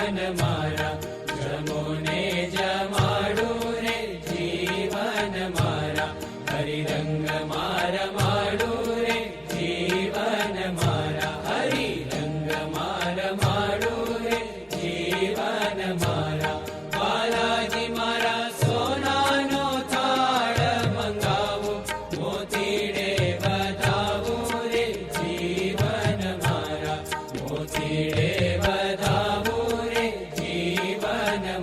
જીવન મારા જમોને જમાડું રે જીવન મારા હરિરંગ મારા માડું રે જીવન મારા હરિરંગ મારા માડું રે જીવન મારા બાલાજી મારા સોનાનો થાળ મંગાવો મોતીડે વધાવું રે જીવન મારા મોતીડે વધાવું રે જીવન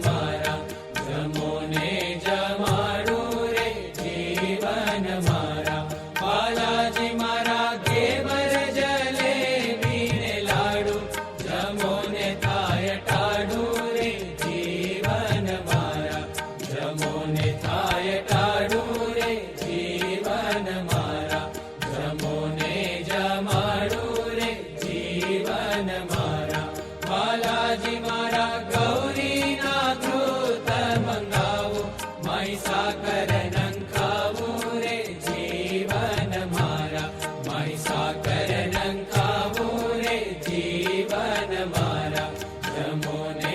મારા જમોને જમાડું રે જીવન મારા બાલાજી મારા ઘેવર જલેબી ને લાડુ જમોને થાય ટાડું રે જીવન મારા જમોને થાય ટાડું રે જીવન મારા જમોને જમાડું રે જીવન મારા બાલાજી મારા ગૌરીના ધ્રુત મંગાવો માઈ સાકર નંખાવું રે જીવન મારા માઈ સાકર નંખાવું રે જીવન મારા જમોને